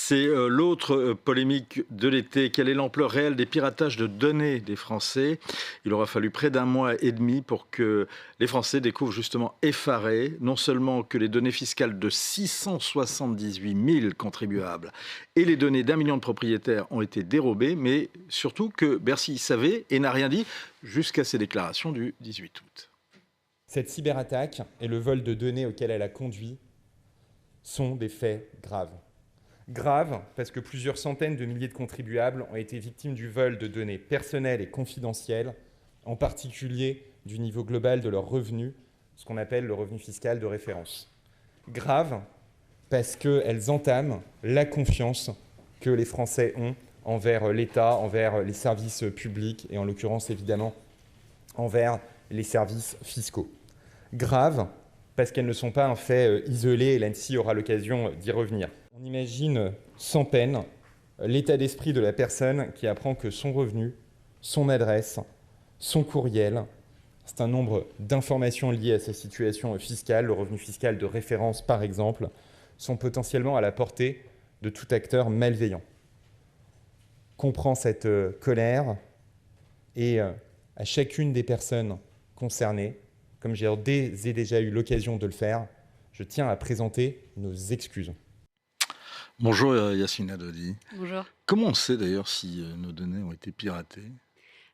C'est l'autre polémique de l'été. Quelle est l'ampleur réelle des piratages de données des Français? Il aura fallu près d'un mois et demi pour que les Français découvrent justement effarés, non seulement que les données fiscales de 678 000 contribuables et les données d'1 million de propriétaires ont été dérobées, mais surtout que Bercy savait et n'a rien dit jusqu'à ses déclarations du 18 août. Cette cyberattaque et le vol de données auquel elle a conduit sont des faits graves. Graves parce que plusieurs centaines de milliers de contribuables ont été victimes du vol de données personnelles et confidentielles, en particulier du niveau global de leurs revenus, ce qu'on appelle le revenu fiscal de référence. Graves parce qu'elles entament la confiance que les Français ont envers l'État, envers les services publics et en l'occurrence évidemment envers les services fiscaux. Graves parce qu'elles ne sont pas un fait isolé et l'ANSSI aura l'occasion d'y revenir. On imagine sans peine l'état d'esprit de la personne qui apprend que son revenu, son adresse, son courriel, c'est un nombre d'informations liées à sa situation fiscale, le revenu fiscal de référence par exemple, sont potentiellement à la portée de tout acteur malveillant. Comprend cette colère et à chacune des personnes concernées, comme j'ai déjà eu l'occasion de le faire, je tiens à présenter nos excuses. Bonjour Yacine Adodi. Bonjour. Comment on sait d'ailleurs si nos données ont été piratées?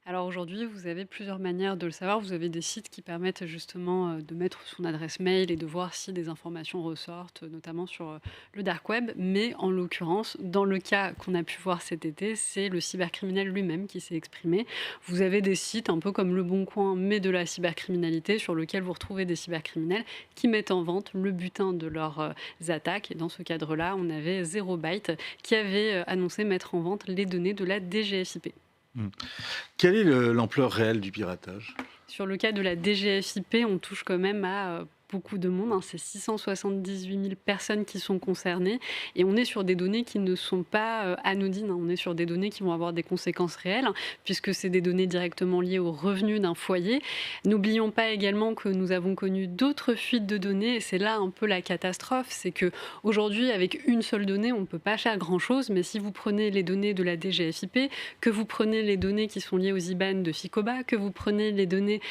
Alors aujourd'hui, vous avez plusieurs manières de le savoir. Vous avez des sites qui permettent justement de mettre son adresse mail et de voir si des informations ressortent, notamment sur le dark web. Mais en l'occurrence, dans le cas qu'on a pu voir cet été, c'est le cybercriminel lui-même qui s'est exprimé. Vous avez des sites un peu comme Le Bon Coin, mais de la cybercriminalité, sur lequel vous retrouvez des cybercriminels qui mettent en vente le butin de leurs attaques. Et dans ce cadre-là, on avait Zero Byte qui avait annoncé mettre en vente les données de la DGFiP. Quelle est l'ampleur réelle du piratage? Sur le cas de la DGFiP, on touche quand même à beaucoup de monde, c'est 678 000 personnes qui sont concernées et on est sur des données qui ne sont pas anodines, on est sur des données qui vont avoir des conséquences réelles puisque c'est des données directement liées aux revenus d'un foyer. N'oublions pas également que nous avons connu d'autres fuites de données et c'est là un peu la catastrophe, c'est qu'aujourd'hui avec une seule donnée on ne peut pas faire grand chose, mais si vous prenez les données de la DGFiP, que vous prenez les données qui sont liées aux IBAN de Ficoba, que vous prenez les données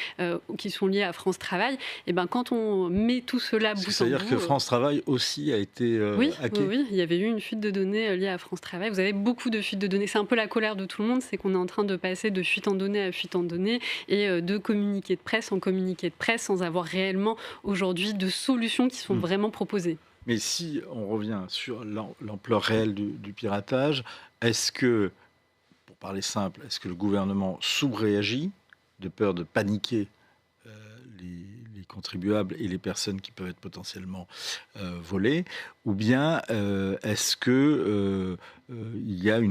qui sont liées à France Travail, et ben quand on met tout cela bout en bout... C'est-à-dire que France Travail aussi a été hacké? Oui, il y avait eu une fuite de données liée à France Travail. Vous avez beaucoup de fuites de données. C'est un peu la colère de tout le monde, c'est qu'on est en train de passer de fuite en données à fuite en données et de communiqué de presse en communiqué de presse sans avoir réellement aujourd'hui de solutions qui sont vraiment proposées. Mais si on revient sur l'ampleur réelle du piratage, est-ce que, pour parler simple, est-ce que le gouvernement sous-réagit de peur de paniquer les contribuables et les personnes qui peuvent être potentiellement volées, ou bien est-ce que il y a un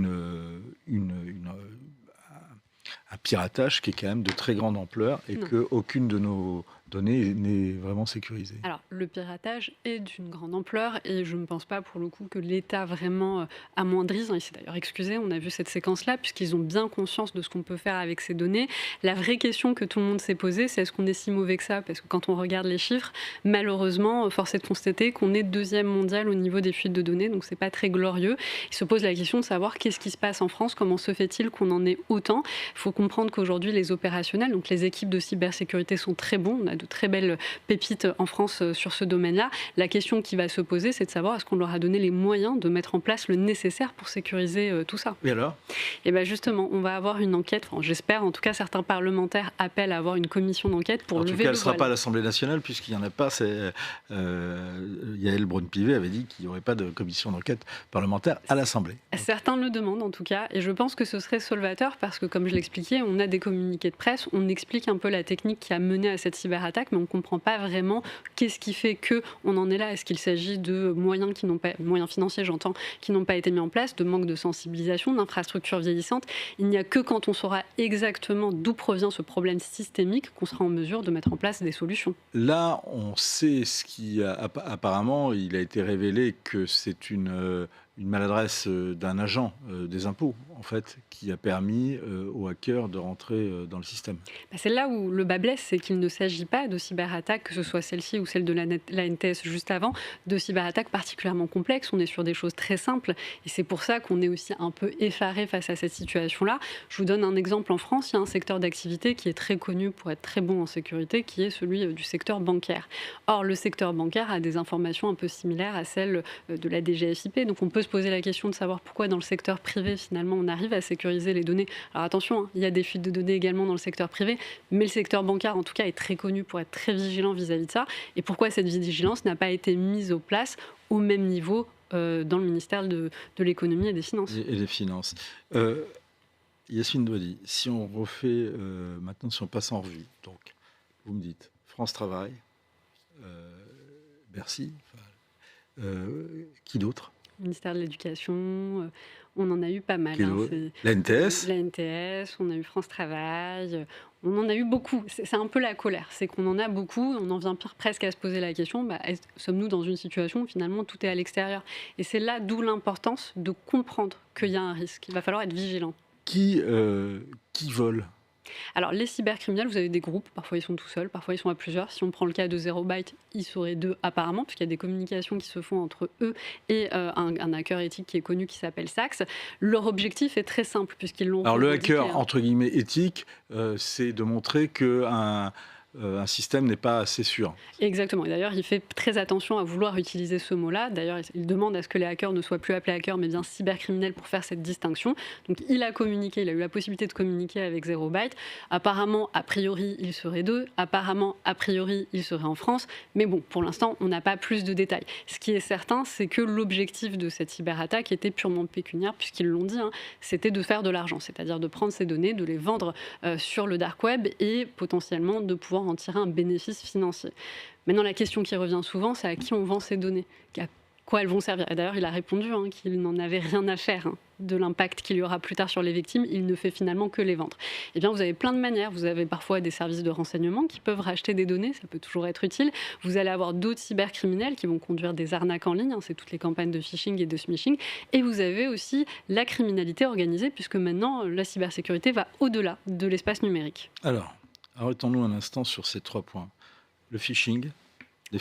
piratage qui est quand même de très grande ampleur et qu'aucune de nos données n'est vraiment sécurisée? Alors, le piratage est d'une grande ampleur et je ne pense pas pour le coup que l'État vraiment amoindrise. Il s'est d'ailleurs excusé, on a vu cette séquence-là, puisqu'ils ont bien conscience de ce qu'on peut faire avec ces données. La vraie question que tout le monde s'est posée, c'est est-ce qu'on est si mauvais que ça? Parce que quand on regarde les chiffres, malheureusement, force est de constater qu'on est deuxième mondial au niveau des fuites de données, donc c'est pas très glorieux. Il se pose la question de savoir qu'est-ce qui se passe en France, comment se fait-il qu'on en ait autant? Il faut comprendre qu'aujourd'hui, les opérationnels, donc les équipes de cybersécurité sont très bons, on a de très belles pépites en France sur ce domaine-là. La question qui va se poser, c'est de savoir est-ce qu'on leur a donné les moyens de mettre en place le nécessaire pour sécuriser tout ça. Et alors? Et bien justement, on va avoir une enquête, j'espère, en tout cas certains parlementaires appellent à avoir une commission d'enquête pour lever le voile. En tout cas, elle ne sera pas à l'Assemblée nationale puisqu'il n'y en a pas. Yael Braun-Pivet avait dit qu'il n'y aurait pas de commission d'enquête parlementaire à l'Assemblée. Certains le demandent en tout cas, et je pense que ce serait salvateur parce que, comme je l'expliquais, on a des communiqués de presse, on explique un peu la technique qui a mené à cette cyberattaque, mais on ne comprend pas vraiment qu'est-ce qui fait qu'on en est là. Est-ce qu'il s'agit de moyens financiers, j'entends, qui n'ont pas été mis en place, de manque de sensibilisation, d'infrastructures vieillissantes? Il n'y a que quand on saura exactement d'où provient ce problème systémique qu'on sera en mesure de mettre en place des solutions. Là, on sait ce qui apparemment, il a été révélé que c'est une maladresse d'un agent des impôts en fait, qui a permis aux hackers de rentrer dans le système. C'est là où le bas blesse, c'est qu'il ne s'agit pas de cyberattaques, que ce soit celle-ci ou celle de la NTS juste avant, de cyberattaques particulièrement complexes. On est sur des choses très simples et c'est pour ça qu'on est aussi un peu effaré face à cette situation-là. Je vous donne un exemple en France. Il y a un secteur d'activité qui est très connu pour être très bon en sécurité, qui est celui du secteur bancaire. Or, le secteur bancaire a des informations un peu similaires à celles de la DGSIP. Donc, on peut se poser la question de savoir pourquoi dans le secteur privé, finalement, on arrive à sécuriser les données. Alors attention, hein, il y a des fuites de données également dans le secteur privé, mais le secteur bancaire, en tout cas, est très connu pour être très vigilant vis-à-vis de ça. Et pourquoi cette vigilance n'a pas été mise en place au même niveau dans le ministère de l'économie et des finances. Et des finances. Yasmine Douadi, si on refait maintenant, si on passe en revue, donc vous me dites France Travail, Bercy, qui d'autre? Ministère de l'Éducation, on en a eu pas mal. La NTS. La NTS, on a eu France Travail, on en a eu beaucoup. C'est un peu la colère, c'est qu'on en a beaucoup, on en vient presque à se poser la question, sommes-nous dans une situation où finalement tout est à l'extérieur? Et c'est là d'où l'importance de comprendre qu'il y a un risque. Il va falloir être vigilant. Qui vole? Alors, les cybercriminels, vous avez des groupes, parfois ils sont tout seuls, parfois ils sont à plusieurs. Si on prend le cas de Zero Byte, ils seraient deux apparemment, puisqu'il y a des communications qui se font entre eux et un hacker éthique qui est connu, qui s'appelle Sax. Leur objectif est très simple, puisqu'ils l'ont... Alors, le hacker, entre guillemets, éthique, c'est de montrer qu'un système n'est pas assez sûr. Exactement. Et d'ailleurs, il fait très attention à vouloir utiliser ce mot-là. D'ailleurs, il demande à ce que les hackers ne soient plus appelés hackers, mais bien cybercriminels pour faire cette distinction. Donc, il a communiqué, il a eu la possibilité de communiquer avec Zero Byte. Apparemment, a priori, il serait deux. Apparemment, a priori, il serait en France. Mais bon, pour l'instant, on n'a pas plus de détails. Ce qui est certain, c'est que l'objectif de cette cyberattaque était purement pécuniaire, puisqu'ils l'ont dit, hein, c'était de faire de l'argent, c'est-à-dire de prendre ces données, de les vendre sur le dark web et potentiellement de pouvoir en tirer un bénéfice financier. Maintenant, la question qui revient souvent, c'est à qui on vend ces données, à quoi elles vont servir. Et d'ailleurs, il a répondu qu'il n'en avait rien à faire de l'impact qu'il y aura plus tard sur les victimes. Il ne fait finalement que les vendre. Eh bien, vous avez plein de manières. Vous avez parfois des services de renseignement qui peuvent racheter des données. Ça peut toujours être utile. Vous allez avoir d'autres cybercriminels qui vont conduire des arnaques en ligne. C'est toutes les campagnes de phishing et de smishing. Et vous avez aussi la criminalité organisée, puisque maintenant, la cybersécurité va au-delà de l'espace numérique. Alors, arrêtons-nous un instant sur ces 3 points. Le phishing.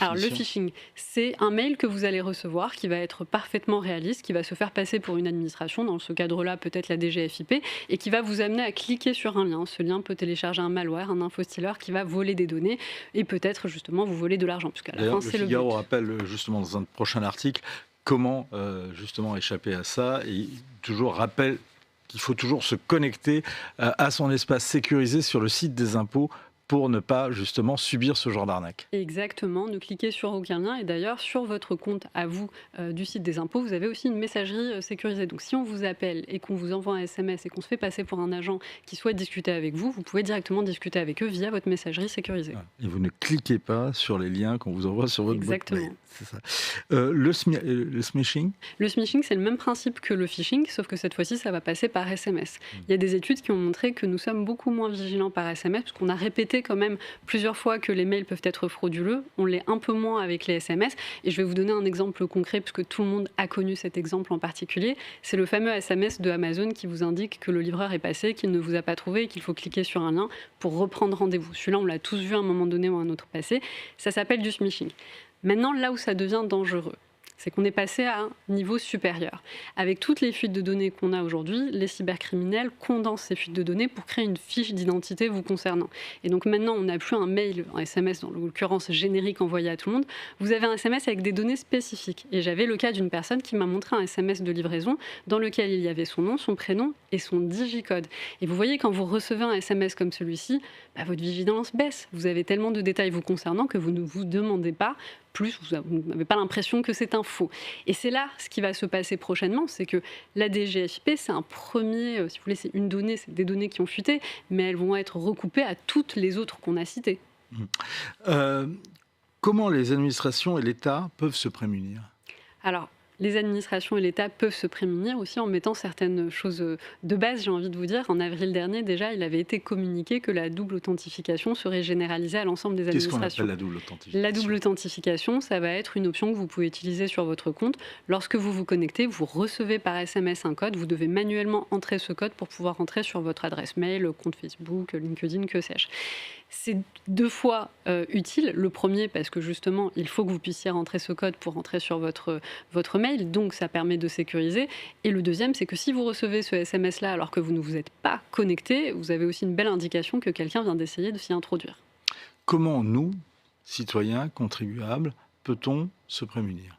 Alors, le phishing, c'est un mail que vous allez recevoir qui va être parfaitement réaliste, qui va se faire passer pour une administration, dans ce cadre-là peut-être la DGFIP, et qui va vous amener à cliquer sur un lien. Ce lien peut télécharger un malware, un infostealer qui va voler des données et peut-être justement vous voler de l'argent. Puisqu'à la fin, c'est le but. Le Figaro rappelle justement dans un prochain article comment justement échapper à ça et toujours rappelle qu'il faut toujours se connecter à son espace sécurisé sur le site des impôts pour ne pas justement subir ce genre d'arnaque. Exactement, ne cliquez sur aucun lien. Et d'ailleurs, sur votre compte à vous du site des impôts, vous avez aussi une messagerie sécurisée. Donc si on vous appelle et qu'on vous envoie un SMS et qu'on se fait passer pour un agent qui souhaite discuter avec vous, vous pouvez directement discuter avec eux via votre messagerie sécurisée. Et vous ne cliquez pas sur les liens qu'on vous envoie sur votre boîte mail. C'est ça. Le smishing? Le smishing, c'est le même principe que le phishing, sauf que cette fois-ci, ça va passer par SMS. Il y a des études qui ont montré que nous sommes beaucoup moins vigilants par SMS, parce qu'on a répété quand même plusieurs fois que les mails peuvent être frauduleux. On l'est un peu moins avec les SMS. Et je vais vous donner un exemple concret, puisque tout le monde a connu cet exemple en particulier. C'est le fameux SMS de Amazon qui vous indique que le livreur est passé, qu'il ne vous a pas trouvé et qu'il faut cliquer sur un lien pour reprendre rendez-vous. Celui-là, on l'a tous vu à un moment donné ou à un autre passé. Ça s'appelle du smishing. Maintenant, là où ça devient dangereux, c'est qu'on est passé à un niveau supérieur. Avec toutes les fuites de données qu'on a aujourd'hui, les cybercriminels condensent ces fuites de données pour créer une fiche d'identité vous concernant. Et donc maintenant, on n'a plus un mail, un SMS, dans l'occurrence générique envoyé à tout le monde. Vous avez un SMS avec des données spécifiques. Et j'avais le cas d'une personne qui m'a montré un SMS de livraison dans lequel il y avait son nom, son prénom et son digicode. Et vous voyez, quand vous recevez un SMS comme celui-ci, votre vigilance baisse. Vous avez tellement de détails vous concernant que vous ne vous demandez pas plus, vous n'avez pas l'impression que c'est un faux. Et c'est là ce qui va se passer prochainement, c'est que la DGFIP, c'est un premier, si vous voulez, c'est une donnée, c'est des données qui ont fuité, mais elles vont être recoupées à toutes les autres qu'on a citées. Comment les administrations et l'État peuvent se prémunir ? Alors, les administrations et l'État peuvent se prémunir aussi en mettant certaines choses de base, j'ai envie de vous dire. En avril dernier, déjà, il avait été communiqué que la double authentification serait généralisée à l'ensemble des administrations. Qu'est-ce qu'on appelle la double authentification ? La double authentification, ça va être une option que vous pouvez utiliser sur votre compte. Lorsque vous vous connectez, vous recevez par SMS un code. Vous devez manuellement entrer ce code pour pouvoir entrer sur votre adresse mail, compte Facebook, LinkedIn, que sais-je. C'est 2 fois utile. Le premier, parce que justement, il faut que vous puissiez rentrer ce code pour entrer sur votre mail, donc ça permet de sécuriser. Et le deuxième, c'est que si vous recevez ce SMS-là alors que vous ne vous êtes pas connecté, vous avez aussi une belle indication que quelqu'un vient d'essayer de s'y introduire. Comment nous, citoyens, contribuables, peut-on se prémunir ?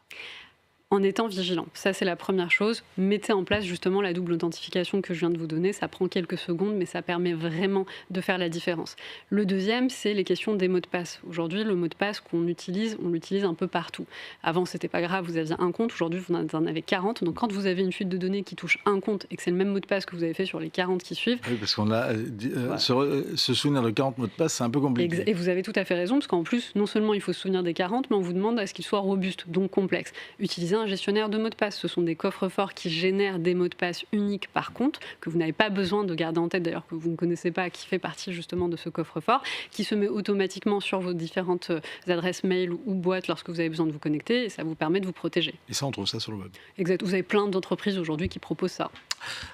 En étant vigilant. Ça, c'est la première chose. Mettez en place justement la double authentification que je viens de vous donner. Ça prend quelques secondes, mais ça permet vraiment de faire la différence. Le deuxième, c'est les questions des mots de passe. Aujourd'hui, le mot de passe qu'on utilise, on l'utilise un peu partout. Avant, c'était pas grave, vous aviez un compte. Aujourd'hui, vous en avez 40. Donc, quand vous avez une fuite de données qui touche un compte et que c'est le même mot de passe que vous avez fait sur les 40 qui suivent... Oui, parce qu'on a... se souvenir de 40 mots de passe, c'est un peu compliqué. Et vous avez tout à fait raison, parce qu'en plus, non seulement il faut se souvenir des 40, mais on vous demande à ce qu'ils soient robustes, donc complexes. Utilisez un gestionnaire de mots de passe. Ce sont des coffres-forts qui génèrent des mots de passe uniques par compte, que vous n'avez pas besoin de garder en tête, d'ailleurs que vous ne connaissez pas, qui fait partie justement de ce coffre-fort, qui se met automatiquement sur vos différentes adresses mail ou boîtes lorsque vous avez besoin de vous connecter, et ça vous permet de vous protéger. Et ça, on trouve ça sur le web. Exact. Vous avez plein d'entreprises aujourd'hui qui proposent ça.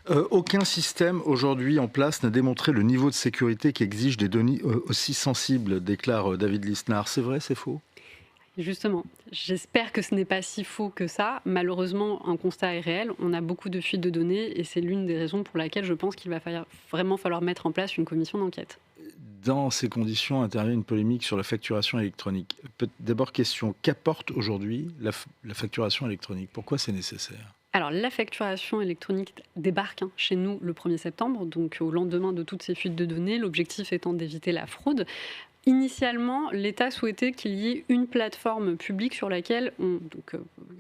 Aucun système aujourd'hui en place n'a démontré le niveau de sécurité qu'exige des données aussi sensibles, déclare David Lisnard. C'est vrai, c'est faux ? Justement, j'espère que ce n'est pas si faux que ça. Malheureusement, un constat est réel. On a beaucoup de fuites de données et c'est l'une des raisons pour laquelle je pense qu'il va vraiment falloir mettre en place une commission d'enquête. Dans ces conditions intervient une polémique sur la facturation électronique. D'abord, question, qu'apporte aujourd'hui la facturation électronique ? Pourquoi c'est nécessaire ? Alors, la facturation électronique débarque chez nous le 1er septembre, donc au lendemain de toutes ces fuites de données, l'objectif étant d'éviter la fraude. Initialement, l'État souhaitait qu'il y ait une plateforme publique sur laquelle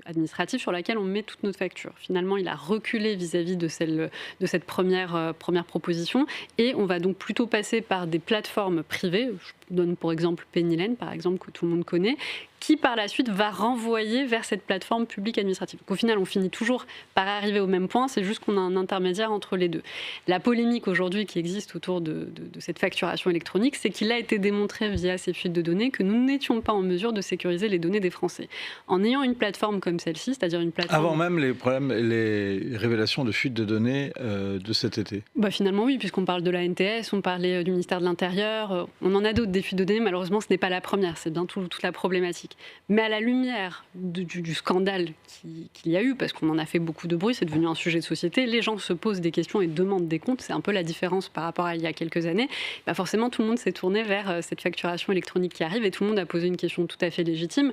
administrative sur laquelle on met toutes nos factures. Finalement, il a reculé vis-à-vis de cette première proposition et on va donc plutôt passer par des plateformes privées. Je donne pour exemple Pennylen, par exemple, que tout le monde connaît, qui par la suite va renvoyer vers cette plateforme publique administrative. Donc, au final, on finit toujours par arriver au même point, c'est juste qu'on a un intermédiaire entre les deux. La polémique aujourd'hui qui existe autour de cette facturation électronique, c'est qu'il a été démontré via ces fuites de données que nous n'étions pas en mesure de sécuriser les données des Français. En ayant une plateforme comme celle-ci, c'est-à-dire une plateforme... Avant même les révélations de fuites de données de cet été. Finalement oui, puisqu'on parle de la NTS, on parlait du ministère de l'Intérieur, on en a d'autres des fuites de données, malheureusement ce n'est pas la première, c'est bien toute la problématique. Mais à la lumière du scandale qu'il y a eu, parce qu'on en a fait beaucoup de bruit, c'est devenu un sujet de société, les gens se posent des questions et demandent des comptes, c'est un peu la différence par rapport à il y a quelques années. Forcément, tout le monde s'est tourné vers cette facturation électronique qui arrive et tout le monde a posé une question tout à fait légitime.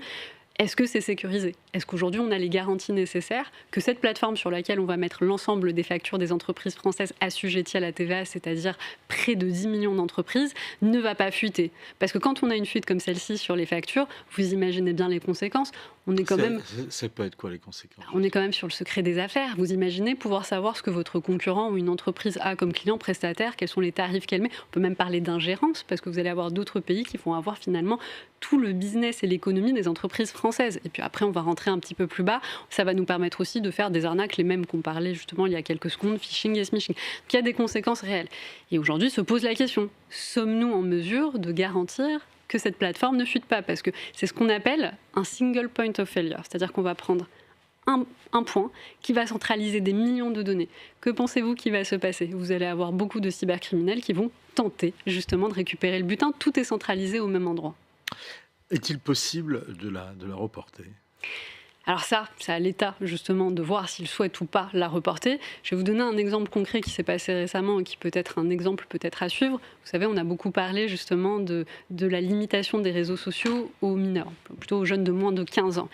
Est-ce que c'est sécurisé ? Est-ce qu'aujourd'hui, on a les garanties nécessaires que cette plateforme sur laquelle on va mettre l'ensemble des factures des entreprises françaises assujetties à la TVA, c'est-à-dire près de 10 millions d'entreprises, ne va pas fuiter ? Parce que quand on a une fuite comme celle-ci sur les factures, vous imaginez bien les conséquences. On est quand même... Ça peut être quoi les conséquences ? On est quand même sur le secret des affaires. Vous imaginez pouvoir savoir ce que votre concurrent ou une entreprise a comme client prestataire, quels sont les tarifs qu'elle met. On peut même parler d'ingérence, parce que vous allez avoir d'autres pays qui vont avoir finalement tout le business et l'économie des entreprises françaises. Et puis après, on va rentrer un petit peu plus bas. Ça va nous permettre aussi de faire des arnaques, les mêmes qu'on parlait justement il y a quelques secondes, phishing et smishing. Donc il y a des conséquences réelles. Et aujourd'hui se pose la question, sommes-nous en mesure de garantir que cette plateforme ne fuite pas ? Parce que c'est ce qu'on appelle un single point of failure. C'est-à-dire qu'on va prendre un point qui va centraliser des millions de données. Que pensez-vous qui va se passer ? Vous allez avoir beaucoup de cybercriminels qui vont tenter justement de récupérer le butin. Tout est centralisé au même endroit. Est-il possible de la reporter ? Alors ça, c'est à l'État justement de voir s'il souhaite ou pas la reporter. Je vais vous donner un exemple concret qui s'est passé récemment et qui peut être un exemple peut-être à suivre. Vous savez, on a beaucoup parlé justement de la limitation des réseaux sociaux aux mineurs, plutôt aux jeunes de moins de 15 ans.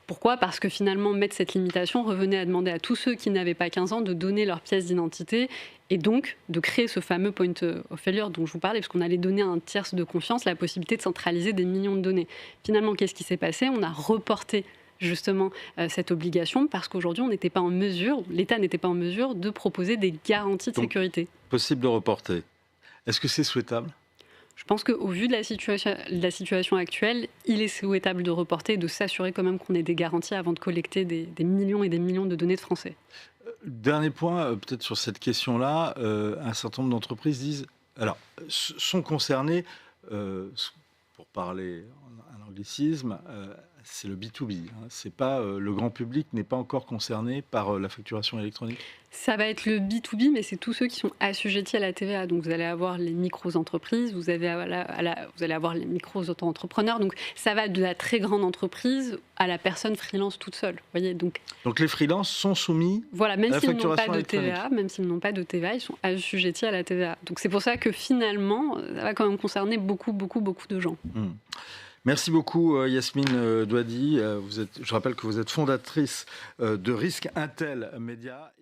Pourquoi ? Parce que finalement, mettre cette limitation revenait à demander à tous ceux qui n'avaient pas 15 ans de donner leur pièce d'identité et donc de créer ce fameux point of failure dont je vous parlais, parce qu'on allait donner à un tiers de confiance la possibilité de centraliser des millions de données. Finalement, qu'est-ce qui s'est passé ? On a reporté justement cette obligation parce qu'aujourd'hui, l'État n'était pas en mesure de proposer des garanties de sécurité. Possible de reporter. Est-ce que c'est souhaitable ? Je pense qu'au vu de la situation actuelle, il est souhaitable de reporter et de s'assurer quand même qu'on ait des garanties avant de collecter des millions et des millions de données de Français. Dernier point, peut-être sur cette question-là, un certain nombre d'entreprises disent, alors, sont concernées, pour parler un anglicisme, c'est le B2B. Hein, c'est pas, le grand public n'est pas encore concerné par la facturation électronique. Ça va être le B2B, mais c'est tous ceux qui sont assujettis à la TVA. Donc vous allez avoir les micro-entreprises, vous allez avoir les micro-auto-entrepreneurs. Donc ça va de la très grande entreprise à la personne freelance toute seule. Voyez, donc les freelances sont soumis voilà, même à la s'ils n'ont facturation pas de électronique. TVA, même s'ils n'ont pas de TVA, ils sont assujettis à la TVA. Donc c'est pour ça que finalement, ça va quand même concerner beaucoup de gens. Merci beaucoup Yasmine Douadi. Je rappelle que vous êtes fondatrice de Risque Intel Média.